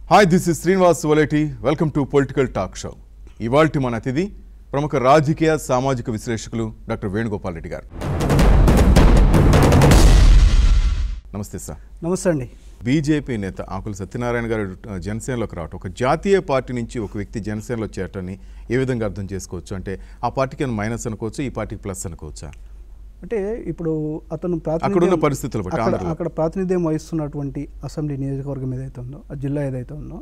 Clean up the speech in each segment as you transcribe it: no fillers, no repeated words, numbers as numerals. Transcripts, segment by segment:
Hi, this is Srinivas Valeti. Welcome to political talk show. ఇవాల్టి మన అతిథి ప్రముఖ రాజకీయ సామాజిక విశ్లేషకులు డాక్టర్ వేణుగోపాల్ రెడ్డి గారు. నమస్తే సార్. నమస్తే అండి. బీజేపీ నేత ఆకుల సత్యనారాయణ గారు జనసేనలోకి రావటం, ఒక జాతీయ పార్టీ నుంచి ఒక వ్యక్తి జనసేనలో చేరటాన్ని ఏ విధంగా అర్థం చేసుకోవచ్చు? అంటే ఆ పార్టీకి మైనస్ అనుకోవచ్చు, ఈ పార్టీకి ప్లస్ అనుకోవచ్చా? అంటే ఇప్పుడు అతను అక్కడున్న పరిస్థితులు బట్టి అక్కడ ప్రాతినిధ్యం వహిస్తున్నటువంటి అసెంబ్లీ నియోజకవర్గం ఏదైతే ఉందో, ఆ జిల్లా ఏదైతే ఉందో,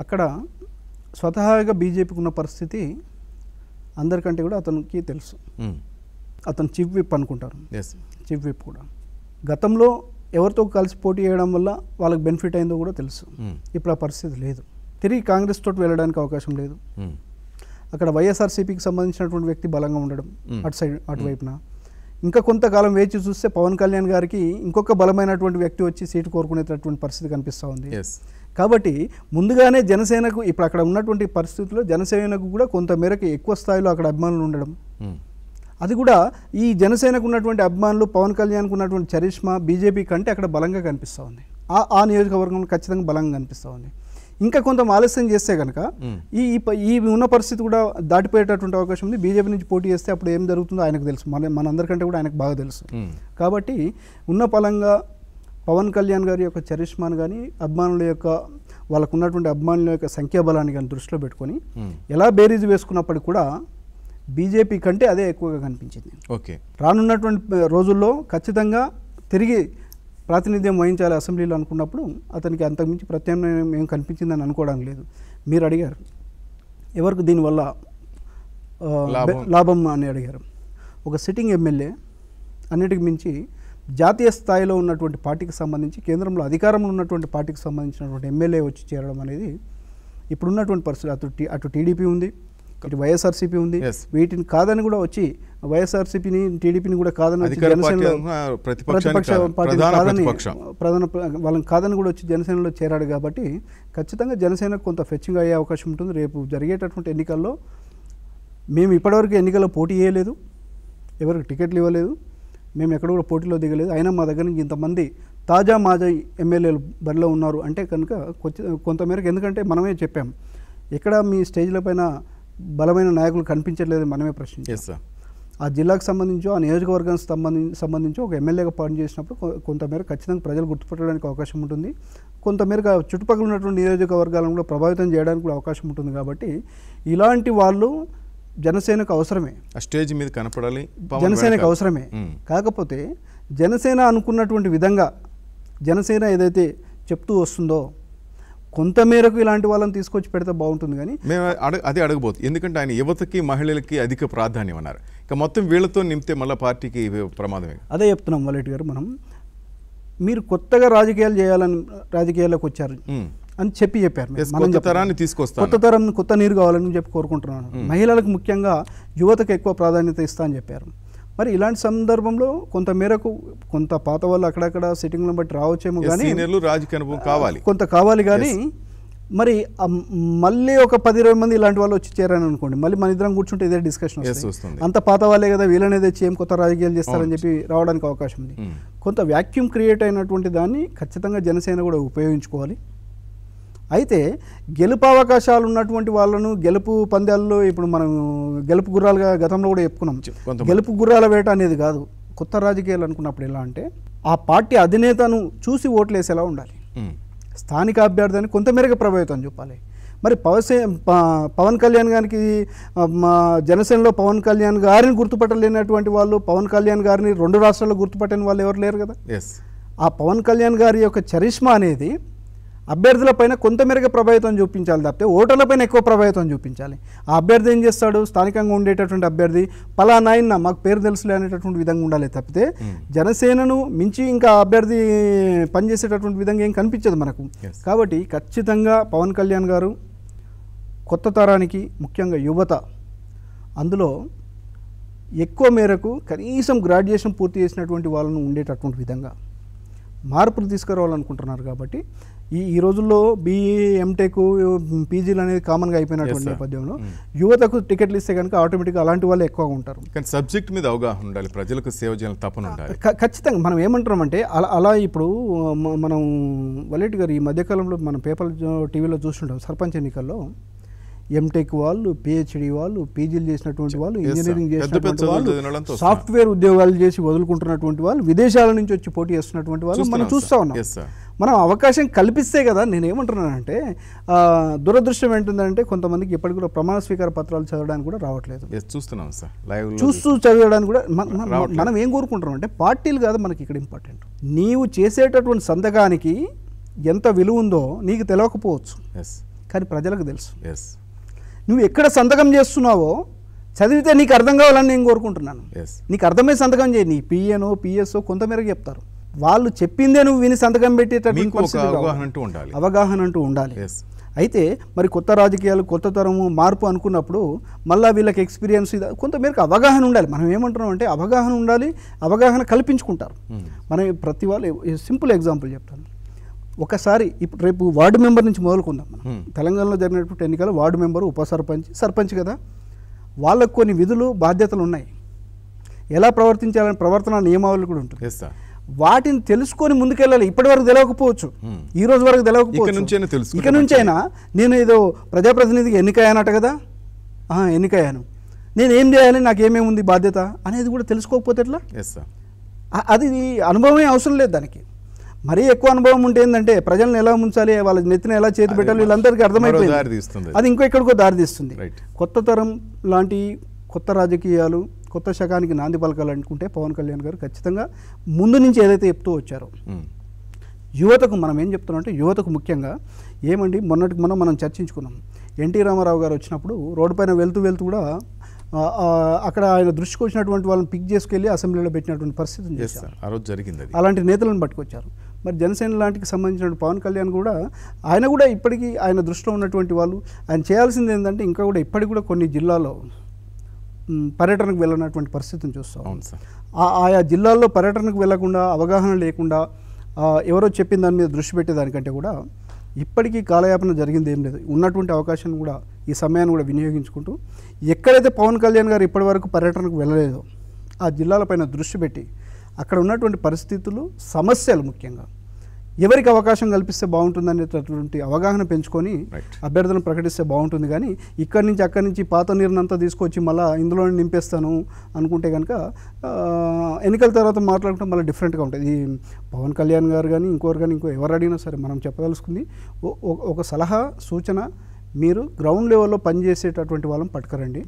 అక్కడ స్వతహాగా బీజేపీకి ఉన్న పరిస్థితి అందరికంటే కూడా అతనికి తెలుసు. అతను చీఫ్ విప్ అనుకుంటారు. చీఫ్ విప్ కూడా గతంలో ఎవరితో కలిసి పోటీ చేయడం వల్ల వాళ్ళకి బెనిఫిట్ అయిందో కూడా తెలుసు. ఇప్పుడు ఆ పరిస్థితి లేదు. తిరిగి కాంగ్రెస్ తోటి వెళ్ళడానికి అవకాశం లేదు. అక్కడ వైఎస్ఆర్సీపీకి సంబంధించినటువంటి వ్యక్తి బలంగా ఉండడం అటువైపున ఇంకా కొంతకాలం వేచి చూస్తే పవన్ కళ్యాణ్ గారికి ఇంకొక బలమైనటువంటి వ్యక్తి వచ్చి సీటు కోరుకునేటటువంటి పరిస్థితి కనిపిస్తూ ఉంది. కాబట్టి ముందుగానే జనసేనకు ఇప్పుడు అక్కడ ఉన్నటువంటి పరిస్థితుల్లో జనసేనకు కూడా కొంత మేరకు ఎక్కువ స్థాయిలో అక్కడ అభిమానులు ఉండడం, అది కూడా ఈ జనసేనకు ఉన్నటువంటి అభిమానులు పవన్ కళ్యాణ్కు ఉన్నటువంటి చరిష్మా బీజేపీ కంటే అక్కడ బలంగా కనిపిస్తూ ఉంది. ఆ నియోజకవర్గంలో ఖచ్చితంగా బలంగా కనిపిస్తూ ఉంది. ఇంకా కొంత ఆలస్యం చేస్తే కనుక ఈ ఉన్న పరిస్థితి కూడా దాటిపోయేటటువంటి అవకాశం ఉంది. బీజేపీ నుంచి పోటీ చేస్తే అప్పుడు ఏం జరుగుతుందో ఆయనకు తెలుసు, మనందరికంటే కూడా ఆయనకు బాగా తెలుసు. కాబట్టి ఉన్న పలంగా పవన్ కళ్యాణ్ గారి యొక్క చరిష్మాను కానీ అభిమానుల యొక్క వాళ్ళకు ఉన్నటువంటి అభిమానుల యొక్క సంఖ్యాబలాన్ని కానీ దృష్టిలో పెట్టుకొని ఎలా బేరీజు వేసుకున్నప్పటికీ కూడా బీజేపీ కంటే అదే ఎక్కువగా కనిపించింది. రానున్నటువంటి రోజుల్లో ఖచ్చితంగా తిరిగి ప్రాతినిధ్యం వహించాలి అసెంబ్లీలో అనుకున్నప్పుడు అతనికి అంతకుమించి ప్రత్యామ్నాయం ఏం కనిపించిందని అనుకోవడం లేదు. మీరు అడిగారు ఎవరికి దీనివల్ల లాభం అని అడిగారు. ఒక సిట్టింగ్ ఎమ్మెల్యే అన్నిటికి మించి జాతీయ స్థాయిలో ఉన్నటువంటి పార్టీకి సంబంధించి కేంద్రంలో అధికారంలో ఉన్నటువంటి పార్టీకి సంబంధించినటువంటి ఎమ్మెల్యే వచ్చి చేరడం అనేది ఇప్పుడున్నటువంటి పరిస్థితి. అటు టీడీపీ ఉంది, ఇటు వైఎస్ఆర్సీపీ ఉంది. వీటిని కాదని కూడా వచ్చి వైఎస్ఆర్సీపీని టీడీపీని కూడా కాదని వాళ్ళని కాదని కూడా వచ్చి జనసేనలో చేరాడు. కాబట్టి ఖచ్చితంగా జనసేనకు కొంత ఫెచ్చింగ్ అయ్యే అవకాశం ఉంటుంది. రేపు జరిగేటటువంటి ఎన్నికల్లో మేము ఇప్పటివరకు ఎన్నికల్లో పోటీ చేయలేదు, ఎవరికి టికెట్లు ఇవ్వలేదు, మేము ఎక్కడ కూడా పోటీలో దిగలేదు. అయినా మా దగ్గర నుంచి ఇంతమంది తాజా మాజా ఎమ్మెల్యేలు బరిలో ఉన్నారు అంటే కనుక కొంతమేరకు, ఎందుకంటే మనమే చెప్పాం ఎక్కడ మీ స్టేజ్ల పైన బలమైన నాయకులు కనిపించట్లేదు మనమే ప్రశ్నించాం. ఆ జిల్లాకు సంబంధించో ఆ నియోజకవర్గానికి సంబంధించి ఒక ఎమ్మెల్యేగా పనిచేసినప్పుడు కొంతమేర ఖచ్చితంగా ప్రజలు గుర్తుపట్టడానికి అవకాశం ఉంటుంది. కొంతమేరకు చుట్టుపక్కల ఉన్నటువంటి నియోజకవర్గాలను కూడా ప్రభావితం చేయడానికి కూడా అవకాశం ఉంటుంది. కాబట్టి ఇలాంటి వాళ్ళు జనసేనకు అవసరమే, స్టేజ్ మీద కనపడాలి, జనసేనకు అవసరమే. కాకపోతే జనసేన అనుకున్నటువంటి విధంగా జనసేన ఏదైతే చెప్తూ వస్తుందో కొంతమేరకు ఇలాంటి వాళ్ళని తీసుకొచ్చి పెడితే బాగుంటుంది. కానీ మేము అదే అడగబోతుంది, ఎందుకంటే ఆయన యువతకి మహిళలకి అధిక ప్రాధాన్యం అన్నారు. ఇక మొత్తం వీళ్ళతో నింపితే మళ్ళీ పార్టీకి ప్రమాదమే. అదే చెప్తున్నాం వలేటి గారు, మనం మీరు కొత్తగా రాజకీయాలు చేయాలని రాజకీయాల్లోకి వచ్చారు అని చెప్పారు. కొత్త తరాన్ని తీసుకొస్తాను, కొత్త తరం కొత్త నీరు కావాలని చెప్పి కోరుకుంటున్నాను. మహిళలకు ముఖ్యంగా యువతకు ఎక్కువ ప్రాధాన్యత ఇస్తా అని చెప్పారు. మరి ఇలాంటి సందర్భంలో కొంత మేరకు కొంత పాత వాళ్ళు అక్కడక్కడ సిట్టింగ్లను బట్టి రావచ్చేమో, కానీ రాజకీయ అనుభవం కావాలి, కొంత కావాలి. కానీ మరి మళ్ళీ ఒక 10-20 మంది ఇలాంటి వాళ్ళు వచ్చి చేరాను అనుకోండి, మళ్ళీ మన ఇద్దరం కూర్చుంటే ఇదే డిస్కషన్ వస్తుంది. అంత పాత వాళ్ళే కదా, వీళ్ళనే తెచ్చి ఏం కొత్త రాజకీయాలు చేస్తారని చెప్పి రావడానికి అవకాశం ఉంది. కొంత వ్యాక్యూమ్ క్రియేట్ అయినటువంటి దాన్ని ఖచ్చితంగా జనసేన కూడా ఉపయోగించుకోవాలి. అయితే గెలుపు అవకాశాలు ఉన్నటువంటి వాళ్ళను గెలుపు పందాల్లో ఇప్పుడు మనం గెలుపు గుర్రాలుగా గతంలో కూడా చెప్పుకున్నాం. గెలుపు గుర్రాల వేట అనేది కాదు. కొత్త రాజకీయాలు అనుకున్నప్పుడు ఎలా అంటే ఆ పార్టీ అధినేతను చూసి ఓట్లు వేసేలా ఉండాలి. స్థానిక అభ్యర్థిని కొంతమేరకు ప్రభావితం చూపాలి. మరి పవన్ కళ్యాణ్ గారికి జనసేనలో పవన్ కళ్యాణ్ గారిని గుర్తుపట్టలేనటువంటి వాళ్ళు, పవన్ కళ్యాణ్ గారిని 2 రాష్ట్రాల్లో గుర్తుపట్టని వాళ్ళు ఎవరు లేరు కదా. ఆ పవన్ కళ్యాణ్ గారి యొక్క చరిష్మా అనేది అభ్యర్థులపైన కొంతమేరకు ప్రభావితం చూపించాలి తప్పితే ఓటర్లపైన ఎక్కువ ప్రభావితం చూపించాలి. ఆ అభ్యర్థి ఏం చేస్తాడు, స్థానికంగా ఉండేటటువంటి అభ్యర్థి పలానా ఆయన మాకు పేరు తెలుసులే అనేటటువంటి విధంగా ఉండాలి తప్పితే జనసేనను మించి ఇంకా అభ్యర్థి పనిచేసేటటువంటి విధంగా ఏం కనిపించదు మనకు. కాబట్టి ఖచ్చితంగా పవన్ కళ్యాణ్ గారు కొత్త తరానికి ముఖ్యంగా యువత అందులో ఎక్కువ మేరకు కనీసం గ్రాడ్యుయేషన్ పూర్తి చేసినటువంటి వాళ్ళను ఉండేటటువంటి విధంగా మార్పులు తీసుకురావాలనుకుంటున్నారు. కాబట్టి ఈ రోజుల్లో బీఈ ఎంటెక్ పీజీలు అనేది కామన్గా అయిపోయినటువంటి Yes, sir. నేపథ్యంలో యువతకు టికెట్లు ఇస్తే కనుక ఆటోమేటిక్గా అలాంటి వాళ్ళు ఎక్కువగా ఉంటారు. కానీ సబ్జెక్ట్ మీద అవగాహన ఉండాలి, ప్రజలకు సేవ చేయాలని తపన ఉండాలి. ఖచ్చితంగా మనం ఏమంటున్నామంటే అలా ఇప్పుడు మనం వలేటి గారు ఈ మధ్యకాలంలో మనం పేపర్ టీవీలో చూస్తుంటాం సర్పంచ్ ఎన్నికల్లో ఎంటెక్ వాళ్ళు, పిహెచ్డి వాళ్ళు, పీజీలు చేసినటువంటి వాళ్ళు, Yes, sir. ఇంజనీరింగ్ పెద్ద చేసినటువంటి చదువులు వాళ్ళు, చదివిన వాళ్ళంతా వస్తున్నారు. సాఫ్ట్వేర్ ఉద్యోగాలు చేసి వదులుకుంటున్నటువంటి వాళ్ళు, విదేశాల నుంచి వచ్చి పోటీ చేస్తున్నటువంటి వాళ్ళు మనం చూస్తూ ఉన్నాం. Yes, sir. మనం అవకాశం కల్పిస్తే కదా. నేను ఏమంటున్నానంటే దురదృష్టం ఏంటంటే కొంతమందికి ఇప్పటికి కూడా ప్రమాణ స్వీకార పత్రాలు చదవడానికి కూడా రావట్లేదు. Yes, చూస్తున్నాం సార్, లైవ్ చూస్తూ చదవడానికి కూడా మనం ఏం కోరుకుంటున్నాం అంటే పార్టీలు కాదు మనకి ఇక్కడ ఇంపార్టెంట్. నీవు చేసేటటువంటి సంతకానికి ఎంత విలువ ఉందో నీకు తెలియకపోవచ్చు, కానీ ప్రజలకు తెలుసు. నువ్వు ఎక్కడ సంతకం చేస్తున్నావో చదివితే నీకు అర్థం కావాలని నేను కోరుకుంటున్నాను. నీకు అర్థమై సంతకం చేయి. నీ పిఎనో పిఎస్ఓ కొంతమేరకు చెప్తారు, వాళ్ళు చెప్పిందే నువ్వు విని సంతకం పెట్టేటటువంటి అవగాహన అంటూ ఉండాలి. అయితే మరి కొత్త రాజకీయాలు, కొత్త తరము, మార్పు అనుకున్నప్పుడు మళ్ళీ వీళ్ళకి ఎక్స్పీరియన్స్ కొంతమేరకు అవగాహన ఉండాలి. మనం ఏమంటున్నాం అంటే అవగాహన ఉండాలి, అవగాహన కల్పించుకుంటారు. మనం ప్రతి వాళ్ళు సింపుల్ ఎగ్జాంపుల్ చెప్తాను. ఒకసారి ఇప్పుడు రేపు వార్డు మెంబర్ నుంచి మొదలుకుందాం. మనం తెలంగాణలో జరిగినటువంటి ఎన్నికలు వార్డు మెంబరు, ఉప సర్పంచ్, సర్పంచ్ కదా, వాళ్ళకు కొన్ని విధులు బాధ్యతలు ఉన్నాయి. ఎలా ప్రవర్తించాలని ప్రవర్తన నియమావళి కూడా ఉంటుంది. వాటిని తెలుసుకొని ముందుకెళ్ళాలి. ఇప్పటి వరకు తెలియకపోవచ్చు, ఈ రోజు వరకు తెలియకపోవచ్చు. ఇక నుంచైనా నేను ఏదో ప్రజాప్రతినిధికి ఎన్నికయ్యానట కదా, ఎన్నికయ్యాను, నేను ఏం చేయాలి, నాకు ఏమేమి ఉంది బాధ్యత అనేది కూడా తెలుసుకోకపోతే ఎట్లా? అది అనుభవమే అవసరం లేదు దానికి. మరీ ఎక్కువ అనుభవం ఉంటే ఏంటంటే ప్రజలను ఎలా ముంచాలి, వాళ్ళ నెత్తిన ఎలా చేతి పెట్టాలి వీళ్ళందరికీ అర్థమైపోయింది. అది ఇంకో ఎక్కడికో దారితీస్తుంది. కొత్త తరం లాంటి కొత్త రాజకీయాలు, కొత్త శకానికి నాంది పలకాలనుకుంటే పవన్ కళ్యాణ్ గారు ఖచ్చితంగా ముందు నుంచి ఏదైతే చెప్తూ వచ్చారో యువతకు మనం ఏం చెప్తున్నాం అంటే యువతకు ముఖ్యంగా ఏమండి, మొన్నటికి మనం చర్చించుకున్నాం. ఎన్టీ రామారావు గారు వచ్చినప్పుడు రోడ్డు పైన వెళ్తూ కూడా అక్కడ ఆయన దృష్టికి వచ్చినటువంటి వాళ్ళని పిక్ చేసుకెళ్ళి అసెంబ్లీలో పెట్టినటువంటి పరిస్థితి జరిగింది. అలాంటి నేతలను పట్టుకొచ్చారు. మరి జనసేన లాంటికి సంబంధించిన పవన్ కళ్యాణ్ కూడా ఆయన కూడా ఇప్పటికీ ఆయన దృష్టిలో ఉన్నటువంటి వాళ్ళు ఆయన చేయాల్సింది ఏంటంటే ఇంకా కూడా ఇప్పటికి కూడా కొన్ని జిల్లాలో పర్యటనకు వెళ్ళినటువంటి పరిస్థితిని చూస్తాం. ఆయా జిల్లాల్లో పర్యటనకు వెళ్లకుండా, అవగాహన లేకుండా ఎవరో చెప్పిన దాని మీద దృష్టి పెట్టేదానికంటే కూడా ఇప్పటికీ కాలయాపన జరిగింది ఏం లేదు. ఉన్నటువంటి అవకాశాన్ని కూడా ఈ సమయాన్ని కూడా వినియోగించుకుంటూ ఎక్కడైతే పవన్ కళ్యాణ్ గారు ఇప్పటి వరకు పర్యటనకు వెళ్ళలేదో ఆ జిల్లాలపైన దృష్టి పెట్టి అక్కడ ఉన్నటువంటి పరిస్థితులు, సమస్యలు, ముఖ్యంగా ఎవరికి అవకాశం కల్పిస్తే బాగుంటుంది అనేటటువంటి అవగాహన పెంచుకొని అభ్యర్థులను ప్రకటిస్తే బాగుంటుంది. కానీ ఇక్కడి నుంచి అక్కడి నుంచి పాత నీరునంతా తీసుకొచ్చి మళ్ళీ ఇందులోనే నింపేస్తాను అనుకుంటే కనుక ఎన్నికల తర్వాత మాట్లాడటం మళ్ళీ డిఫరెంట్గా ఉంటుంది. ఈ పవన్ కళ్యాణ్ గారు కానీ ఇంకోరు కానీ ఎవరు అడిగినా సరే మనం చెప్పదలుచుకుంది ఒక సలహా, సూచన, మీరు గ్రౌండ్ లెవెల్లో పనిచేసేటటువంటి వాళ్ళని పట్టుకరండి,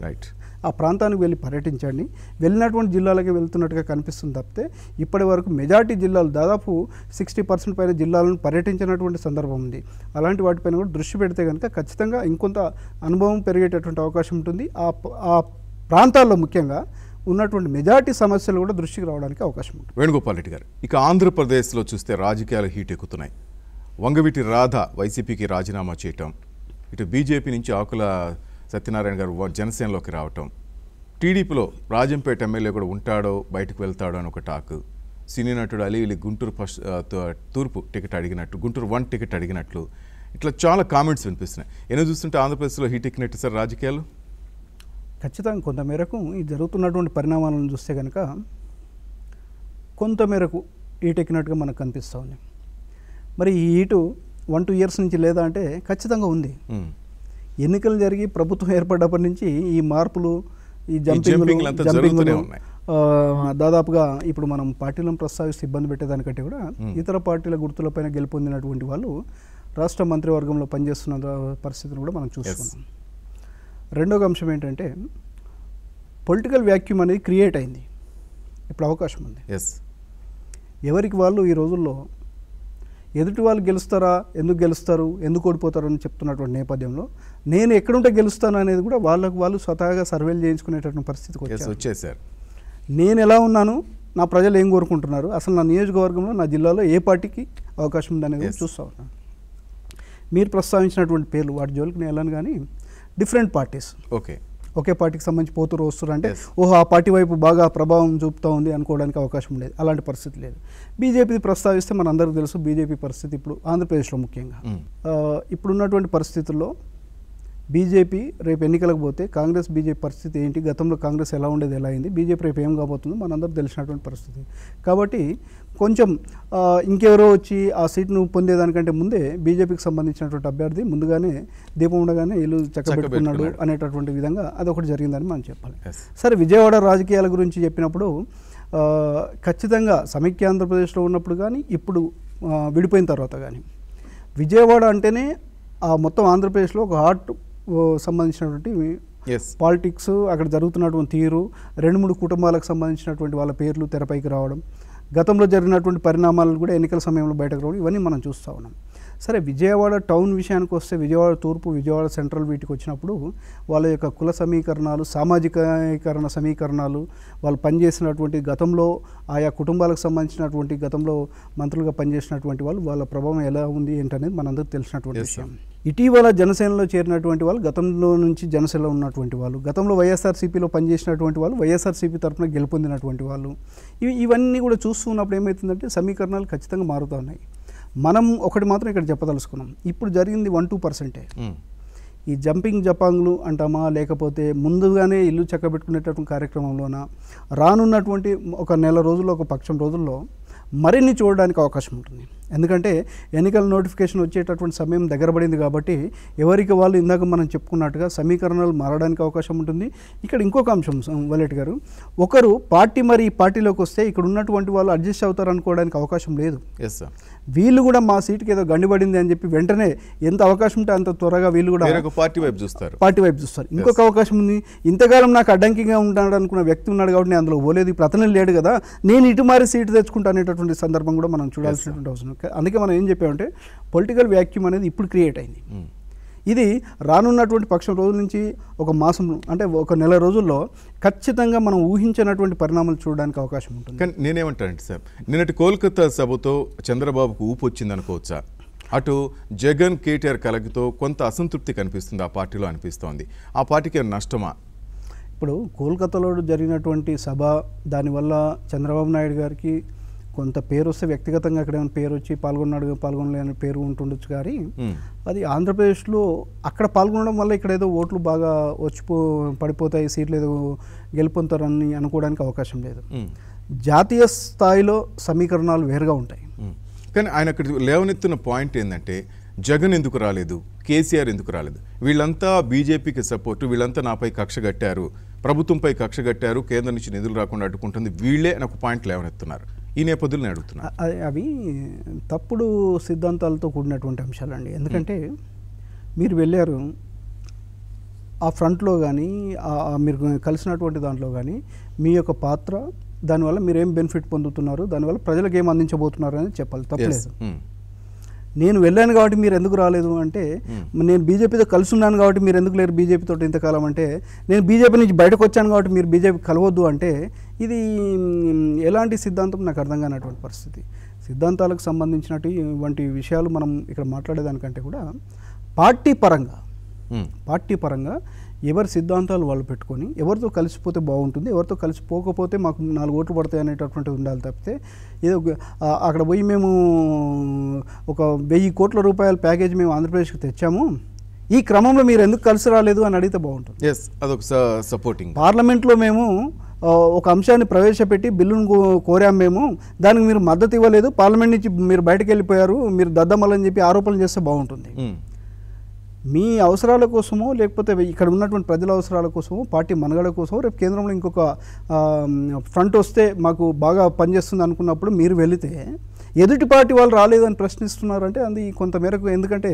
ఆ ప్రాంతానికి వెళ్ళి పర్యటించండి. వెళ్ళినటువంటి జిల్లాలకే వెళ్తున్నట్టుగా కనిపిస్తుంది తప్పితే ఇప్పటి వరకు మెజార్టీ జిల్లాలు దాదాపు 60% పైన జిల్లాలను పర్యటించినటువంటి సందర్భం ఉంది. అలాంటి వాటిపైన కూడా దృష్టి పెడితే కనుక ఖచ్చితంగా ఇంకొంత అనుభవం పెరిగేటటువంటి అవకాశం ఉంటుంది. ఆ ప్రాంతాల్లో ముఖ్యంగా ఉన్నటువంటి మెజార్టీ సమస్యలు కూడా దృష్టికి రావడానికి అవకాశం ఉంటుంది. వేణుగోపాల్ రెడ్డి గారు, ఇక ఆంధ్రప్రదేశ్లో చూస్తే రాజకీయాలు హీట్ ఎక్కుతున్నాయి. వంగవీటి రాధ వైసీపీకి రాజీనామా చేయటం, ఇటు బీజేపీ నుంచి ఆకుల సత్యనారాయణ గారు జనసేనలోకి రావటం, టీడీపీలో రాజంపేట ఎమ్మెల్యే కూడా ఉంటాడో బయటకు వెళ్తాడో అని ఒక టాక్, సినీ నటుడు అలీ గుంటూరు తూర్పు టికెట్ అడిగినట్టు, గుంటూరు 1 టికెట్ అడిగినట్లు, ఇట్లా చాలా కామెంట్స్ వినిపిస్తున్నాయి. ఏదో చూస్తుంటే ఆంధ్రప్రదేశ్లో హీట్ ఎక్కినట్టు సార్ రాజకీయాలు. ఖచ్చితంగా కొంతమేరకు ఈ జరుగుతున్నటువంటి పరిణామాలను చూస్తే కనుక కొంతమేరకు హీట్ ఎక్కినట్టుగా మనకు కనిపిస్తూ ఉంది. మరి ఈ హీటు 1-2 ఇయర్స్ నుంచి లేదా అంటే ఖచ్చితంగా ఉంది. ఎన్నికలు జరిగి ప్రభుత్వం ఏర్పడ్డప్పటి నుంచి ఈ మార్పులు, ఈ జంపింగ్ దాదాపుగా ఇప్పుడు మనం పార్టీలను ప్రస్తావిస్తే ఇబ్బంది పెట్టేదానికంటే కూడా ఇతర పార్టీల గుర్తులపైన గెలుపొందినటువంటి వాళ్ళు రాష్ట్ర మంత్రివర్గంలో పనిచేస్తున్న పరిస్థితిని కూడా మనం చూస్తున్నాం. రెండవ అంశం ఏంటంటే పొలిటికల్ వ్యాక్యూమ్ అనేది క్రియేట్ అయింది. ఇప్పుడు అవకాశం ఉంది. ఎవరికి వాళ్ళు ఈ రోజుల్లో ఎదుటి వాళ్ళు గెలుస్తారా, ఎందుకు గెలుస్తారు, ఎందుకు ఓడిపోతారు అని చెప్తున్నటువంటి నేపథ్యంలో నేను ఎక్కడుంటే గెలుస్తాను అనేది కూడా వాళ్ళకు వాళ్ళు స్వతహాగా సర్వేలు చేయించుకునేటటువంటి పరిస్థితికి వచ్చేసారు. నేను ఎలా ఉన్నాను, నా ప్రజలు ఏం కోరుకుంటున్నారు, అసలు నా నియోజకవర్గంలో, నా జిల్లాలో ఏ పార్టీకి అవకాశం ఉందనేది చూస్తూ ఉన్నాను. మీరు ప్రస్తావించినటువంటి పేర్లు వాటి జోలికి నేను వెళ్ళాను, కానీ డిఫరెంట్ పార్టీస్ ఒకే పార్టీకి సంబంధించి పోతూ వస్తారు అంటే ఓహో ఆ పార్టీ వైపు బాగా ప్రభావం చూపుతూ ఉంది అనుకోవడానికి అవకాశం లేదు. అలాంటి పరిస్థితి లేదు. బీజేపీ ప్రస్తావిస్తే మన అందరికీ తెలుసు బీజేపీ పరిస్థితి ఇప్పుడు ఆంధ్రప్రదేశ్లో ముఖ్యంగా ఇప్పుడున్నటువంటి పరిస్థితుల్లో బీజేపీ రేపు ఎన్నికలకు పోతే కాంగ్రెస్ బీజేపీ పరిస్థితి ఏంటి, గతంలో కాంగ్రెస్ ఎలా ఉండేది, ఎలా అయింది, బీజేపీ రేపు ఏం కాబోతుందో మనందరూ తెలిసినటువంటి పరిస్థితి. కాబట్టి కొంచెం ఇంకెవరో వచ్చి ఆ సీట్ను పొందేదానికంటే ముందే బీజేపీకి సంబంధించినటువంటి అభ్యర్థి ముందుగానే దీపం ఉండగానే ఇల్లు చక్కబెట్టుకున్నాడు అనేటటువంటి విధంగా అదొకటి జరిగిందని మనం చెప్పాలి. సరే, విజయవాడ రాజకీయాల గురించి చెప్పినప్పుడు ఖచ్చితంగా సమైక్య ఆంధ్రప్రదేశ్లో ఉన్నప్పుడు కానీ ఇప్పుడు విడిపోయిన తర్వాత కానీ విజయవాడ అంటేనే ఆ మొత్తం ఆంధ్రప్రదేశ్లో ఒక హాట్ సంబంధించినటువంటి పాలిటిక్స్, అక్కడ జరుగుతున్నటువంటి తీరు, 2-3 కుటుంబాలకు సంబంధించినటువంటి వాళ్ళ పేర్లు తెరపైకి రావడం, గతంలో జరిగినటువంటి పరిణామాలు కూడా ఎన్నికల సమయంలో బయటకు రావడం, ఇవన్నీ మనం చూస్తూ ఉన్నాం. సరే, విజయవాడ టౌన్ విషయానికి వస్తే విజయవాడ తూర్పు, విజయవాడ సెంట్రల్ వీటికి వచ్చినప్పుడు వాళ్ళ యొక్క కుల సమీకరణాలు, సామాజికీకరణ సమీకరణాలు, వాళ్ళు పనిచేసినటువంటి గతంలో ఆయా కుటుంబాలకు సంబంధించినటువంటి గతంలో మంత్రులుగా పనిచేసినటువంటి వాళ్ళు, వాళ్ళ ప్రభావం ఎలా ఉంది ఏంటనేది మనందరికీ తెలిసినటువంటి విషయం. ఇటీవల జనసేనలో చేరినటువంటి వాళ్ళు, గతంలో నుంచి జనసేనలో ఉన్నటువంటి వాళ్ళు, గతంలో వైఎస్ఆర్సీపీలో పనిచేసినటువంటి వాళ్ళు, వైఎస్ఆర్సీపీ తరఫున గెలుపొందినటువంటి వాళ్ళు, ఇవన్నీ కూడా చూస్తున్నప్పుడు ఏమవుతుందంటే సమీకరణాలు ఖచ్చితంగా మారుతూ ఉన్నాయి. మనం ఒకటి మాత్రం ఇక్కడ చెప్పదలుచుకున్నాం, ఇప్పుడు జరిగింది 1-2%. ఈ జంపింగ్ జపాంగ్లు అంటామా, లేకపోతే ముందుగానే ఇల్లు చక్కబెట్టుకునేటటువంటి కార్యక్రమంలోన రానున్నటువంటి ఒక నెల రోజుల్లో, ఒక పక్షం రోజుల్లో మరిన్ని చూడడానికి అవకాశం ఉంటుంది. ఎందుకంటే ఎన్నికల నోటిఫికేషన్ వచ్చేటటువంటి సమయం దగ్గర పడింది కాబట్టి ఎవరికి వాళ్ళు ఇందాక మనం చెప్పుకున్నట్టుగా సమీకరణాలు మారడానికి అవకాశం ఉంటుంది. ఇక్కడ ఇంకొక అంశం వల్లెట్ గారు, ఒకరు పార్టీ మరి ఈ పార్టీలోకి వస్తే ఇక్కడ ఉన్నటువంటి వాళ్ళు అడ్జస్ట్ అవుతారు అనుకోవడానికి అవకాశం లేదు. వీళ్ళు కూడా మా సీటుకి ఏదో గండిపడింది అని చెప్పి వెంటనే ఎంత అవకాశం ఉంటే అంత త్వరగా వీళ్ళు కూడా పార్టీ వైపు చూస్తారు. ఇంకొక అవకాశం ఉంది, ఇంతకాలం నాకు అడ్డంకిగా ఉంటాడు అనుకున్న వ్యక్తి ఉన్నాడు కాబట్టి నేను అందులో పోలేదు, ఇప్పుడు అతనే లేడు కదా, నేను ఇటు మారి సీటు తెచ్చుకుంటా అనేటటువంటి సందర్భం కూడా మనం చూడాల్సినటువంటి అవసరం. అందుకే మనం ఏం చెప్పామంటే పొలిటికల్ వ్యాక్యూమ్ అనేది ఇప్పుడు క్రియేట్ అయింది. ఇది రానున్నటువంటి పక్షం రోజుల నుంచి ఒక మాసం అంటే ఒక నెల రోజుల్లో ఖచ్చితంగా మనం ఊహించినటువంటి పరిణామాలు చూడడానికి అవకాశం ఉంటుంది. కానీ నేనేమంటానంటే సార్, నిన్నటి కోల్కతా సభతో చంద్రబాబుకు ఊపు వచ్చింది అనుకోవచ్చా? అటు జగన్ కేటీఆర్ కలగితో కొంత అసంతృప్తి కనిపిస్తుంది ఆ పార్టీలో అనిపిస్తోంది. ఆ పార్టీకి నష్టమా? ఇప్పుడు కోల్కతాలో జరిగినటువంటి సభ, దానివల్ల చంద్రబాబు నాయుడు గారికి కొంత పేరు వస్తే వ్యక్తిగతంగా అక్కడ ఏమైనా పేరు వచ్చి పాల్గొనలేని పేరు ఉంటుండొచ్చు. కానీ అది ఆంధ్రప్రదేశ్లో అక్కడ పాల్గొనడం వల్ల ఇక్కడ ఏదో ఓట్లు బాగా పడిపోతాయి, సీట్లు ఏదో గెలుపొందుతారని అనుకోవడానికి అవకాశం లేదు. జాతీయ స్థాయిలో సమీకరణాలు వేరుగా ఉంటాయి. కానీ ఆయన అక్కడ లేవనెత్తున్న పాయింట్ ఏంటంటే జగన్ ఎందుకు రాలేదు, కేసీఆర్ ఎందుకు రాలేదు, వీళ్ళంతా బీజేపీకి సపోర్టు, వీళ్ళంతా నాపై కక్ష కట్టారు, ప్రభుత్వంపై కక్ష కట్టారు, కేంద్రం నుంచి నిధులు రాకుండా అడ్డుకుంటుంది వీళ్ళే అని ఒక పాయింట్ లేవనెత్తున్నారు. ఈ నేపథ్యంలో నేను అడుగుతున్నాను. అవి తప్పుడు సిద్ధాంతాలతో కూడినటువంటి అంశాలండి. ఎందుకంటే మీరు వెళ్ళారు ఆ ఫ్రంట్లో కానీ మీరు కలిసినటువంటి దాంట్లో కానీ మీ యొక్క పాత్ర, దానివల్ల మీరు ఏం బెనిఫిట్ పొందుతున్నారు, దానివల్ల ప్రజలకు ఏం అందించబోతున్నారు అనేది చెప్పాలి, తప్పలేదు. నేను వెళ్ళాను కాబట్టి మీరు ఎందుకు రాలేదు అంటే, నేను బీజేపీతో కలిసి ఉన్నాను కాబట్టి మీరు ఎందుకు లేరు బీజేపీతో ఇంతకాలం అంటే, నేను బీజేపీ నుంచి బయటకు వచ్చాను కాబట్టి మీరు బీజేపీ కలవద్దు అంటే, ఇది ఎలాంటి సిద్ధాంతం నాకు అర్థం కానటువంటి పరిస్థితి. సిద్ధాంతాలకు సంబంధించినట్టు వంటి విషయాలు మనం ఇక్కడ మాట్లాడేదానికంటే కూడా పార్టీ పరంగా ఎవరి సిద్ధాంతాలు వాళ్ళు పెట్టుకొని ఎవరితో కలిసిపోతే బాగుంటుంది, ఎవరితో కలిసిపోకపోతే మాకు 4 ఓట్లు పడతాయి అనేటటువంటిది ఉండాలి తప్పితే ఏదో అక్కడ పోయి మేము ఒక 1000 కోట్ల రూపాయల ప్యాకేజ్ మేము ఆంధ్రప్రదేశ్కి తెచ్చాము, ఈ క్రమంలో మీరు ఎందుకు కలిసి రాలేదు అని అడిగితే బాగుంటుంది. అదొక సపోర్టింగ్. పార్లమెంట్లో మేము ఒక అంశాన్ని ప్రవేశపెట్టి బిల్లును కోరాము, మేము దానికి మీరు మద్దతు ఇవ్వలేదు, పార్లమెంట్ నుంచి మీరు బయటకు వెళ్ళిపోయారు, మీరు దద్దమలని చెప్పి ఆరోపణలు చేస్తే బాగుంటుంది. మీ అవసరాల కోసమో లేకపోతే ఇక్కడ ఉన్నటువంటి ప్రజల అవసరాల కోసమో, పార్టీ మనుగడ కోసమో, రేపు కేంద్రంలో ఇంకొక ఫ్రంట్ వస్తే మాకు బాగా పనిచేస్తుంది అనుకున్నప్పుడు మీరు వెళితే ఎదుటి పార్టీ వాళ్ళు రాలేదని ప్రశ్నిస్తున్నారంటే అది కొంతమేరకు, ఎందుకంటే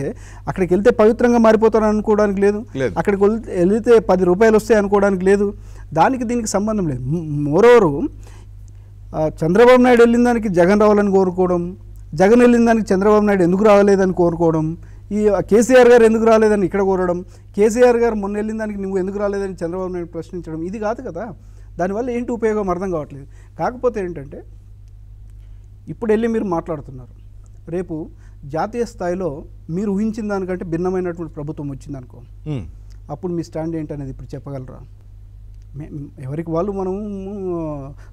అక్కడికి వెళ్తే పవిత్రంగా మారిపోతారని అనుకోవడానికి లేదు, అక్కడికి వెళితే 10 రూపాయలు వస్తాయి అనుకోవడానికి లేదు, దానికి దీనికి సంబంధం లేదు. మోరోవరు చంద్రబాబు నాయుడు వెళ్ళిన దానికి జగన్ రావాలని కోరుకోవడం, జగన్ వెళ్ళిన దానికి చంద్రబాబు నాయుడు ఎందుకు రాలేదని కోరుకోవడం, ఈ కేసీఆర్ గారు ఎందుకు రాలేదని ఇక్కడ కోరడం, కేసీఆర్ గారు మొన్న వెళ్ళిన దానికి నువ్వు ఎందుకు రాలేదని చంద్రబాబు నాయుడు ప్రశ్నించడం, ఇది కాదు కదా. దానివల్ల ఏంటి ఉపయోగం అర్థం కావట్లేదు. కాకపోతే ఏంటంటే ఇప్పుడు వెళ్ళి మీరు మాట్లాడుతున్నారు, రేపు జాతీయ స్థాయిలో మీరు ఊహించిన దానికంటే భిన్నమైనటువంటి ప్రభుత్వం వచ్చిందనుకో, అప్పుడు మీ స్టాండ్ ఏంటనేది ఇప్పుడు చెప్పగలరా? ఎవరికి వాళ్ళు మనం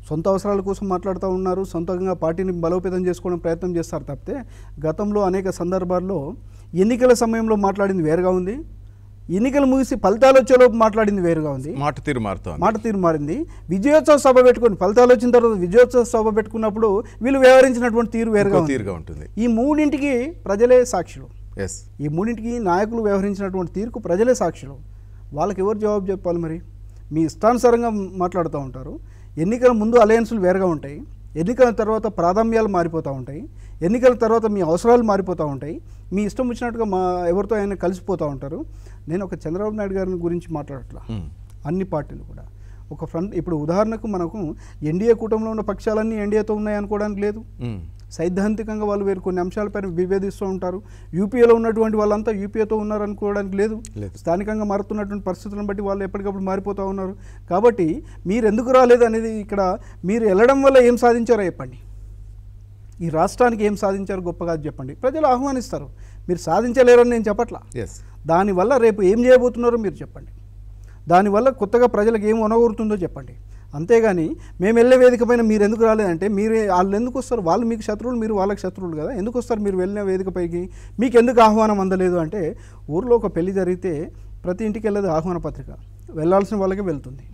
సొంత అవసరాల కోసం మాట్లాడుతూ ఉన్నారు, సొంతంగా పార్టీని బలోపేతం చేసుకోవడం ప్రయత్నం చేస్తారు తప్పితే గతంలో అనేక సందర్భాల్లో ఎన్నికల సమయంలో మాట్లాడింది వేరుగా ఉంది, ఎన్నికలు ముగిసి ఫలితాలు వచ్చేలోపు మాట్లాడింది వేరుగా ఉంది, మాట తీరు మారింది. విజయోత్సవ సభ పెట్టుకొని ఫలితాలు వచ్చిన తర్వాత విజయోత్సవ సభ పెట్టుకున్నప్పుడు వీళ్ళు వ్యవహరించినటువంటి తీరు వేరుగా ఉంటుంది. ఈ మూడింటికి ప్రజలే సాక్షులు. ఈ మూడింటికి నాయకులు వ్యవహరించినటువంటి తీరుకు ప్రజలే సాక్షులు. వాళ్ళకి ఎవరు జవాబు చెప్పాలి? మరి మీ ఇష్టానుసారంగా మాట్లాడుతూ ఉంటారు. ఎన్నికల ముందు అలయన్సులు వేరుగా ఉంటాయి, ఎన్నికల తర్వాత ప్రాధాన్యాలు మారిపోతూ ఉంటాయి, ఎన్నికల తర్వాత మీ అవసరాలు మారిపోతూ ఉంటాయి, మీ ఇష్టం వచ్చినట్టుగా ఎవరితో అయినా కలిసిపోతూ ఉంటారు. నేను ఒక చంద్రబాబు నాయుడు గారిని గురించి మాట్లాడట్లా, అన్ని పార్టీలు కూడా ఒక ఫ్రంట్. ఇప్పుడు ఉదాహరణకు మనకు ఎన్డీఏ కూటమిలో ఉన్న పక్షాలన్నీ ఎన్డీఏతో ఉన్నాయి అనుకోవడానికి లేదు. సైద్ధాంతికంగా వాళ్ళు వేరు కొన్ని అంశాలపైన విభేదిస్తూ ఉంటారు. యూపీఏలో ఉన్నటువంటి వాళ్ళంతా యూపీఏతో ఉన్నారు అనుకోవడానికి లేదు. స్థానికంగా మారుతున్నటువంటి పరిస్థితులను బట్టి వాళ్ళు ఎప్పటికప్పుడు మారిపోతూ ఉన్నారు. కాబట్టి మీరు ఎందుకు రాలేదు అనేది ఇక్కడ మీరు వెళ్ళడం వల్ల ఏం సాధించారో చెప్పండి. ఈ రాష్ట్రానికి ఏం సాధించారు గొప్పగా చెప్పండి. ప్రజలు ఆహ్వానిస్తారు. మీరు సాధించలేరని నేను చెప్పట్లా. దానివల్ల రేపు ఏం చేయబోతున్నారో మీరు చెప్పండి. దానివల్ల కొత్తగా ప్రజలకు ఏం ఒనగూరుతుందో చెప్పండి. అంతేగాని మేము వెళ్ళే వేదిక పైన మీరు ఎందుకు రాలేదంటే వాళ్ళు ఎందుకు వస్తారు? వాళ్ళు మీకు శత్రువులు, మీరు వాళ్ళకి శత్రువులు కదా. ఎందుకు వస్తారు మీరు వెళ్ళిన వేదికపైకి? మీకు ఎందుకు ఆహ్వానం అందలేదు అంటే, ఊర్లో ఒక పెళ్లి జరిగితే ప్రతి ఇంటికి వెళ్ళదు ఆహ్వాన పత్రిక, వెళ్ళాల్సిన వాళ్ళకే వెళ్తుంది.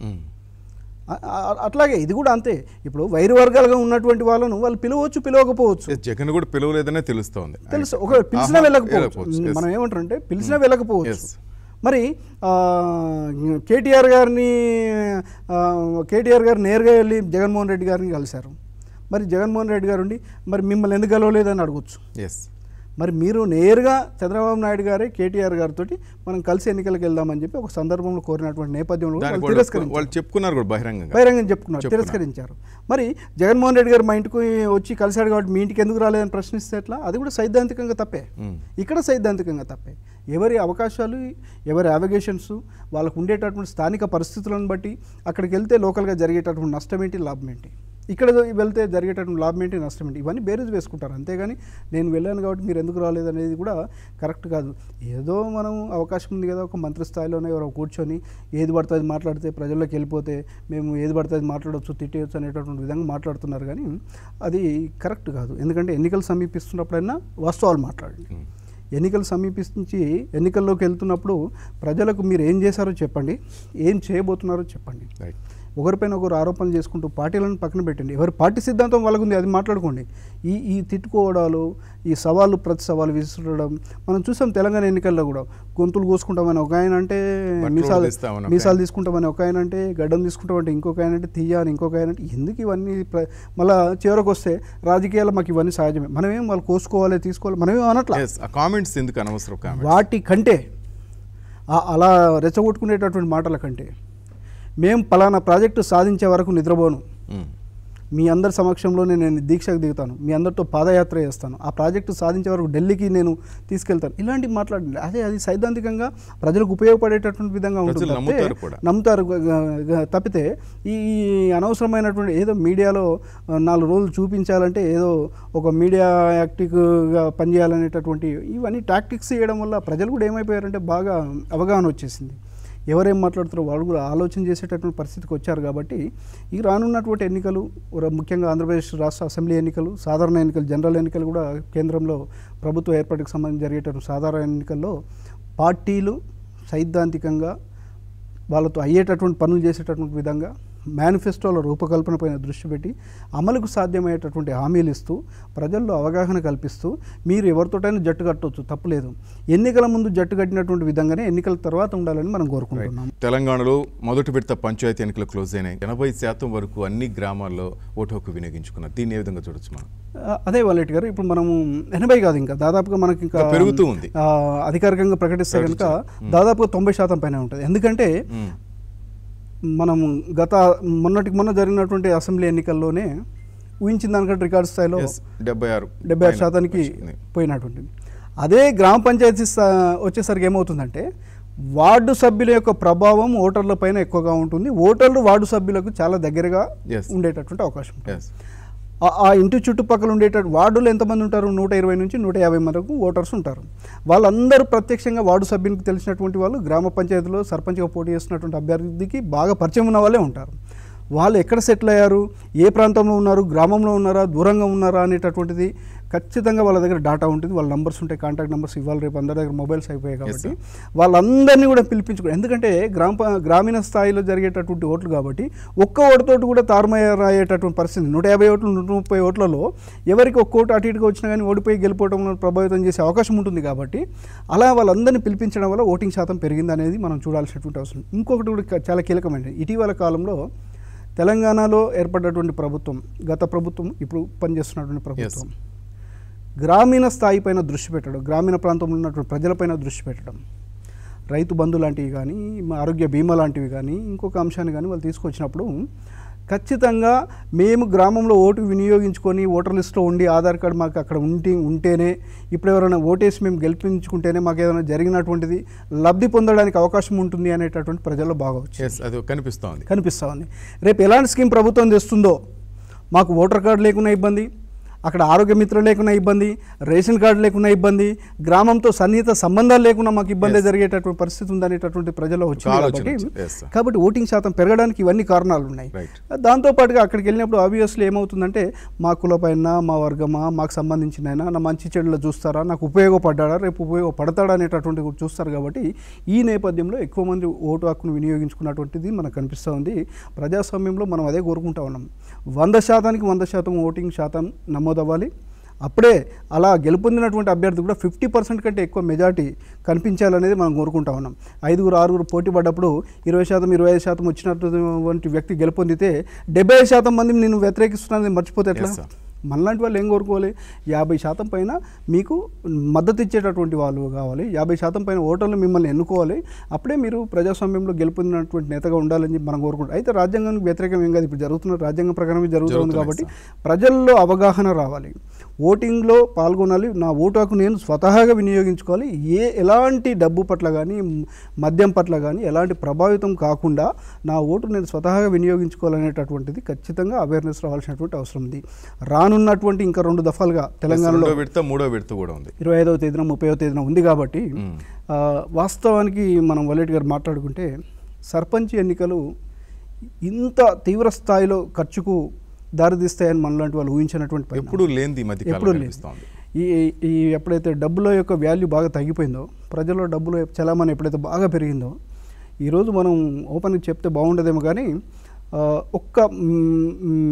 అట్లాగే ఇది కూడా అంతే. ఇప్పుడు వైరు వర్గాలుగా ఉన్నటువంటి వాళ్ళను వాళ్ళు పిలవచ్చు, పిలవకపోవచ్చు. జగన్ కూడా పిలవలేదనే తెలుసు. ఒక పిలిచినా వెళ్ళకపోవచ్చు. మనం ఏమంటారంటే పిలిచినా వెళ్ళకపోవచ్చు. మరి కేటీఆర్ గారు నేరుగా వెళ్ళి జగన్మోహన్ రెడ్డి గారిని కలిశారు. మరి జగన్మోహన్ రెడ్డి గారు ఉండి మరి మిమ్మల్ని ఎందుకు కలవలేదని అడగచ్చు. మరి మీరు నేరుగా చంద్రబాబు నాయుడు గారే కేటీఆర్ గారితో మనం కలిసి ఎన్నికలకు వెళ్దామని చెప్పి ఒక సందర్భంలో కోరినటువంటి నేపథ్యంలో బహిరంగంగా చెప్పుకున్నారు, తిరస్కరించారు. మరి జగన్మోహన్ రెడ్డి గారు మా ఇంటికి వచ్చి కలిశాడు కాబట్టి మీ ఇంటికి ఎందుకు రాలేదని ప్రశ్నిస్తే ఎట్లా? అది కూడా సైద్ధాంతికంగా తప్పే. ఇక్కడ సైద్ధాంతికంగా తప్పే. ఎవరి అవకాశాలు, ఎవరి అవిగేషన్స్, వాళ్ళకు ఉండేటటువంటి స్థానిక పరిస్థితులను బట్టి అక్కడికి వెళ్తే లోకల్గా జరిగేటటువంటి నష్టం ఏంటి, లాభం ఏంటి, ఇక్కడ వెళ్తే జరిగేటటువంటి లాభం ఏంటి, నష్టం ఏంటి, ఇవన్నీ బేరీజ్ వేసుకుంటారు. అంతేగాని నేను వెళ్ళాను కాబట్టి మీరు ఎందుకు రాలేదు అనేది కూడా కరెక్ట్ కాదు. ఏదో మనం అవకాశం ఉంది కదా, ఒక మంత్రి స్థాయిలోనే ఎవరో కూర్చొని ఏది పడుతుంది మాట్లాడితే ప్రజల్లోకి వెళ్ళిపోతే మేము ఏది పడుతుంది మాట్లాడవచ్చు, తిట్టేయచ్చు అనేటటువంటి విధంగా మాట్లాడుతున్నారు. కానీ అది కరెక్ట్ కాదు. ఎందుకంటే ఎన్నికలు సమీపిస్తున్నప్పుడైనా వాస్తవాలు మాట్లాడండి. ఎన్నికలు సమీపించి ఎన్నికల్లోకి వెళ్తున్నప్పుడు ప్రజలకు మీరు ఏం చేశారో చెప్పండి, ఏం చేయబోతున్నారో చెప్పండి. ఒకరిపైన ఒకరు ఆరోపణలు చేసుకుంటూ పార్టీలను పక్కన పెట్టండి. ఎవరి పార్టీ సిద్ధాంతం వాళ్ళకు ఉంది, అది మాట్లాడుకోండి. ఈ తిట్టుకోవడాలు, ఈ సవాళ్ళు ప్రతి సవాలు విసురడం మనం చూసాం. తెలంగాణ ఎన్నికల్లో కూడా గొంతులు కోసుకుంటామని ఒక ఆయన అంటే, మీసాలు తీసుకుంటామని ఒక ఆయన అంటే, గడ్డం తీసుకుంటామంటే ఇంకొక ఆయన అంటే, తీయ అని ఇంకొక ఆయన అంటే, ఎందుకు ఇవన్నీ? మళ్ళీ చివరికి వస్తే రాజకీయాలు మాకు ఇవన్నీ సహజమే, మనమేం వాళ్ళు కోసుకోవాలి తీసుకోవాలి మనమేం అనట్లా. కామెంట్స్ ఎందుకు అనవసరం? వాటి కంటే అలా రెచ్చగొట్టుకునేటటువంటి మాటల కంటే మేము పలానా ప్రాజెక్టు సాధించే వరకు నిద్రపోను, మీ అందరి సమక్షంలోనే నేను దీక్షకు దిగుతాను, మీ అందరితో పాదయాత్ర చేస్తాను, ఆ ప్రాజెక్టు సాధించే వరకు ఢిల్లీకి నేను తీసుకెళ్తాను, ఇలాంటివి మాట్లాడండి. అది సైద్ధాంతికంగా ప్రజలకు ఉపయోగపడేటటువంటి విధంగా ఉంటుంది, నమ్ముతారు తప్పితే ఈ అనవసరమైనటువంటి ఏదో మీడియాలో 4 రోజులు చూపించాలంటే ఏదో ఒక మీడియా యాక్టివ్గా పనిచేయాలనేటటువంటి ఇవన్నీ టాక్టిక్స్ చేయడం వల్ల ప్రజలు కూడా ఏమైపోయారంటే బాగా అవగాహన వచ్చేసింది. ఎవరేం మాట్లాడుతారో వాళ్ళు కూడా ఆలోచన చేసేటటువంటి పరిస్థితికి వచ్చారు. కాబట్టి ఈ రానున్నటువంటి ఎన్నికలు, ముఖ్యంగా ఆంధ్రప్రదేశ్ రాష్ట్ర అసెంబ్లీ ఎన్నికలు, సాధారణ ఎన్నికలు, జనరల్ ఎన్నికలు కూడా కేంద్రంలో ప్రభుత్వ ఏర్పాటుకు సంబంధించి జరిగేటటువంటి సాధారణ ఎన్నికల్లో పార్టీలు సైద్ధాంతికంగా వాళ్ళతో అయ్యేటటువంటి పనులు చేసేటటువంటి విధంగా మేనిఫెస్టోల రూపకల్పన పైన దృష్టి పెట్టి అమలుకు సాధ్యమయ్యేటటువంటి హామీలు ఇస్తూ ప్రజల్లో అవగాహన కల్పిస్తూ మీరు ఎవరితోటైనా జట్టు కట్టవచ్చు, తప్పులేదు. ఎన్నికల ముందు జట్టు కట్టినటువంటి విధంగానే ఎన్నికల తర్వాత ఉండాలని మనం కోరుకుంటున్నాం. తెలంగాణలో మొదటి విడత పంచాయతీ ఎన్నికలు క్లోజ్ అయినాయి. 80% వరకు అన్ని గ్రామాల్లో ఓటు హక్కు వినియోగించుకున్నారు. దీన్ని ఏ విధంగా చూడొచ్చు మనం? అదే వాలెట్ గారు, ఇప్పుడు మనము 80 కాదు, ఇంకా దాదాపుగా మనకి ఇంకా పెరుగుతూ ఉంది. అధికారికంగా ప్రకటిస్తే కనుక దాదాపుగా 90% పైన ఉంటుంది. ఎందుకంటే మనం మొన్న జరిగినటువంటి అసెంబ్లీ ఎన్నికల్లోనే ఊహించిన దానికంటే రికార్డు స్థాయిలో 76% పోయినటువంటిది. అదే గ్రామ పంచాయతీ వచ్చేసరికి ఏమవుతుందంటే వార్డు సభ్యుల యొక్క ప్రభావం ఓటర్ల పైన ఎక్కువగా ఉంటుంది. ఓటర్లు వార్డు సభ్యులకు చాలా దగ్గరగా ఉండేటటువంటి అవకాశం ఉంటుంది. ఆ ఇంటి చుట్టుపక్కల ఉండేటట్టు వార్డులు ఎంతమంది ఉంటారు? 120 నుంచి 150 వరకు ఓటర్స్ ఉంటారు. వాళ్ళందరూ ప్రత్యక్షంగా వార్డు సభ్యునికి తెలిసినటువంటి వాళ్ళు, గ్రామ పంచాయతీలో సర్పంచ్గా పోటీ చేస్తున్నటువంటి అభ్యర్థికి బాగా పరిచయం ఉన్న వాళ్ళే ఉంటారు. వాళ్ళు ఎక్కడ సెటిల్ అయ్యారు, ఏ ప్రాంతంలో ఉన్నారు, గ్రామంలో ఉన్నారా, దూరంగా ఉన్నారా అనేటటువంటిది ఖచ్చితంగా వాళ్ళ దగ్గర డేటా ఉంటుంది. వాళ్ళ నంబర్స్ ఉంటాయి, కాంటాక్ట్ నెంబర్స్. ఇవాళ రేపు అందరి దగ్గర మొబైల్స్ అయిపోయాయి కాబట్టి వాళ్ళందరినీ కూడా పిలిపించుకో. ఎందుకంటే గ్రామీణ స్థాయిలో జరిగేటటువంటి ఓట్లు కాబట్టి ఒక్క ఓటుతోటి కూడా తారుమారయ్యేటటువంటి పరిస్థితి. 150 ఓట్లు 130 ఓట్లలో ఎవరికి ఒక్క ఓటు అటు ఇటుగా వచ్చినా కానీ ఓడిపోయి గెలిపోవడం ప్రభావితం చేసే అవకాశం ఉంటుంది. కాబట్టి అలా వాళ్ళందరినీ పిలిపించడం వల్ల ఓటింగ్ శాతం పెరిగింది అనేది మనం చూడాల్సినటువంటి అవసరం. ఇంకొకటి కూడా చాలా కీలకమైనది. ఇటీవల కాలంలో తెలంగాణలో ఏర్పడినటువంటి ప్రభుత్వం, గత ప్రభుత్వం, ఇప్పుడు పనిచేస్తున్నటువంటి ప్రభుత్వం గ్రామీణ స్థాయి పైన దృష్టి పెట్టడం, గ్రామీణ ప్రాంతంలో ఉన్నటువంటి ప్రజలపైన దృష్టి పెట్టడం, రైతు బంధు లాంటివి కానీ, ఆరోగ్య బీమా లాంటివి కానీ, ఇంకొక అంశాన్ని కానీ వాళ్ళు తీసుకొచ్చినప్పుడు ఖచ్చితంగా మేము గ్రామంలో ఓటు వినియోగించుకొని ఓటర్ లిస్ట్లో ఉండి ఆధార్ కార్డు మాకు అక్కడ ఉంటేనే, ఇప్పుడు ఎవరైనా ఓటేసి మేము గెలిపించుకుంటేనే మాకు ఏదైనా జరిగినటువంటిది లబ్ధి పొందడానికి అవకాశం ఉంటుంది అనేటటువంటి ప్రజల్లో బాగా వచ్చింది. అది కనిపిస్తూ ఉంది. రేపు ఎలాంటి స్కీమ్ ప్రభుత్వం తెస్తుందో, మాకు ఓటర్ కార్డు లేకున్నా ఇబ్బంది, అక్కడ ఆరోగ్య మిత్రులు లేకున్నా ఇబ్బంది, రేషన్ కార్డు లేకున్నా ఇబ్బంది, గ్రామంతో సన్నిహిత సంబంధాలు లేకున్నా మాకు ఇబ్బంది జరిగేటటువంటి పరిస్థితి ఉందనేటటువంటి ప్రజల్లో వచ్చింది. కాబట్టి ఓటింగ్ శాతం పెరగడానికి ఇవన్నీ కారణాలు ఉన్నాయి. దాంతోపాటుగా అక్కడికి వెళ్ళినప్పుడు ఆబ్వియస్లీ ఏమవుతుందంటే, మా కులపైన, మా వర్గమా, మాకు సంబంధించిన అయినా నా మంచి చెడులో చూస్తారా, నాకు ఉపయోగపడ్డా, రేపు ఉపయోగపడతాడా అనేటటువంటి కూడా చూస్తారు. కాబట్టి ఈ నేపథ్యంలో ఎక్కువ మంది ఓటు హక్కును వినియోగించుకున్నటువంటిది మనకు కనిపిస్తూ ఉంది. ప్రజాస్వామ్యంలో మనం అదే కోరుకుంటా ఉన్నాం. 100%కి 100% ఓటింగ్ శాతం నమోదవ్వాలి. అప్పుడే అలా గెలుపొందినటువంటి అభ్యర్థి కూడా 50% కంటే ఎక్కువ మెజార్టీ కనిపించాలనేది మనం కోరుకుంటా ఉన్నాం. 5-6 పోటీ పడ్డప్పుడు 20%, 25% వచ్చినటువంటి వ్యక్తి గెలుపొందితే 75% మంది నేను వ్యతిరేకిస్తున్నానని మర్చిపోతే ఎట్లా? మనలాంటి వాళ్ళు ఏం కోరుకోవాలి? 50% పైన మీకు మద్దతు ఇచ్చేటటువంటి వాళ్ళు కావాలి. 50% పైన ఓటర్లు మిమ్మల్ని ఎన్నుకోవాలి. అప్పుడే మీరు ప్రజాస్వామ్యంలో గెలుపొందినటువంటి నేతగా ఉండాలని చెప్పి మనం కోరుకుంటాం. అయితే రాజ్యాంగానికి వ్యతిరేకం ఏం కాదు, ఇప్పుడు జరుగుతున్న రాజ్యాంగం ప్రకారమే జరుగుతుంది. కాబట్టి ప్రజల్లో అవగాహన రావాలి, ఓటింగ్లో పాల్గొనాలి, నా ఓటు హక్కు నేను స్వతహాగా వినియోగించుకోవాలి, ఎలాంటి డబ్బు పట్ల కానీ మద్యం పట్ల కానీ ఎలాంటి ప్రభావితం కాకుండా నా ఓటు నేను స్వతహాగా వినియోగించుకోవాలనేటటువంటిది ఖచ్చితంగా అవేర్నెస్ రావాల్సినటువంటి అవసరం ఉంది. రానున్నటువంటి ఇంకా 2 దఫాలుగా తెలంగాణలో 3వ విడత కూడా ఉంది, 25వ తేదీన 30వ తేదీన ఉంది. కాబట్టి వాస్తవానికి మనం వలేటి గారు మాట్లాడుకుంటే సర్పంచ్ ఎన్నికలు ఇంత తీవ్ర స్థాయిలో ఖర్చుకు దారితీస్తాయని మనలాంటి వాళ్ళు ఊహించినటువంటి ఎప్పుడు లేనిది ఈ ఎప్పుడైతే డబ్బుల యొక్క వాల్యూ బాగా తగ్గిపోయిందో, ప్రజల్లో డబ్బుల చలామణి ఎప్పుడైతే బాగా పెరిగిందో, ఈరోజు మనం ఓపెన్గా చెప్తే బాగుండదేమో కానీ ఒక్క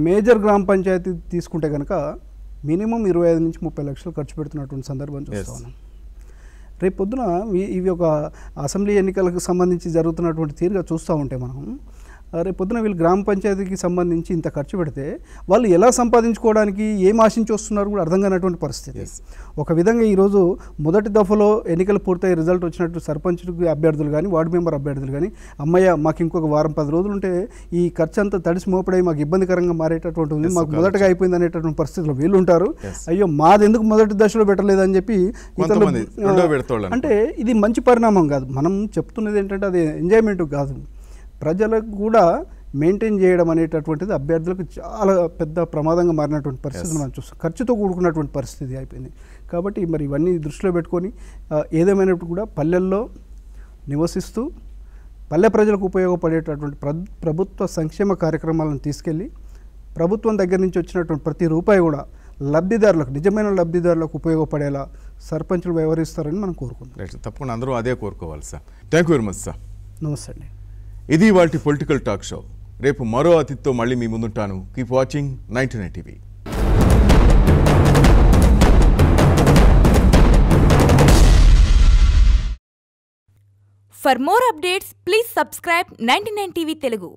మేజర్ గ్రామ పంచాయతీ తీసుకుంటే కనుక మినిమం 25 నుంచి 30 లక్షలు ఖర్చు పెడుతున్నటువంటి సందర్భం చూస్తూ ఉన్నాం. రేపు పొద్దున ఇవి ఒక అసెంబ్లీ ఎన్నికలకు సంబంధించి జరుగుతున్నటువంటి తీరుగా చూస్తూ ఉంటే మనం రేపు పొద్దున వీళ్ళు గ్రామ పంచాయతీకి సంబంధించి ఇంత ఖర్చు పెడితే వాళ్ళు ఎలా సంపాదించుకోవడానికి, ఏం ఆశించి వస్తున్నారు కూడా అర్థం కానటువంటి పరిస్థితి. ఒక విధంగా ఈరోజు మొదటి దఫలో ఎన్నికలు పూర్తయి రిజల్ట్ వచ్చినట్టు సర్పంచ్ అభ్యర్థులు కానీ, వార్డు మెంబర్ అభ్యర్థులు కానీ, అమ్మయ్య మాకు ఇంకొక వారం 10 రోజులు ఉంటే ఈ ఖర్చు అంతా తడిసి మోపడై మాకు ఇబ్బందికరంగా మారేటటువంటి ఉంది, మాకు మొదటగా అయిపోయింది అనేటటువంటి పరిస్థితిలో వీళ్ళు ఉంటారు. అయ్యో మాది ఎందుకు మొదటి దశలో పెట్టలేదని చెప్పి ఇతరులు. అంటే ఇది మంచి పరిణామం కాదు. మనం చెప్తున్నది ఏంటంటే అది ఎంజాయ్మెంట్ కాదు, ప్రజలకు కూడా మెయింటైన్ చేయడం అనేటటువంటిది అభ్యర్థులకు చాలా పెద్ద ప్రమాదంగా మారినటువంటి పరిస్థితిని మనం చూస్తాం. ఖర్చుతో కూడుకున్నటువంటి పరిస్థితి అయిపోయింది. కాబట్టి మరి ఇవన్నీ దృష్టిలో పెట్టుకొని ఏదేమైనప్పుడు కూడా పల్లెల్లో నివసిస్తూ పల్లె ప్రజలకు ఉపయోగపడేటటువంటి ప్రభుత్వ సంక్షేమ కార్యక్రమాలను తీసుకెళ్ళి ప్రభుత్వం దగ్గర నుంచి వచ్చినటువంటి ప్రతి రూపాయి కూడా లబ్ధిదారులకు, నిజమైన లబ్ధిదారులకు ఉపయోగపడేలా సర్పంచులు వ్యవహరిస్తారని మనం కోరుకుంటాం. తప్పకుండా అందరూ అదే కోరుకోవాలి sir. Thank you very much sir. నమస్తే అండి. ఇది వాటి పొలిటికల్ టాక్ షో. రేపు మరో అతిథితో మళ్ళీ మీ ముందుంటాను. Keep watching 99 TV. For more updates, please subscribe 99 TV Telugu.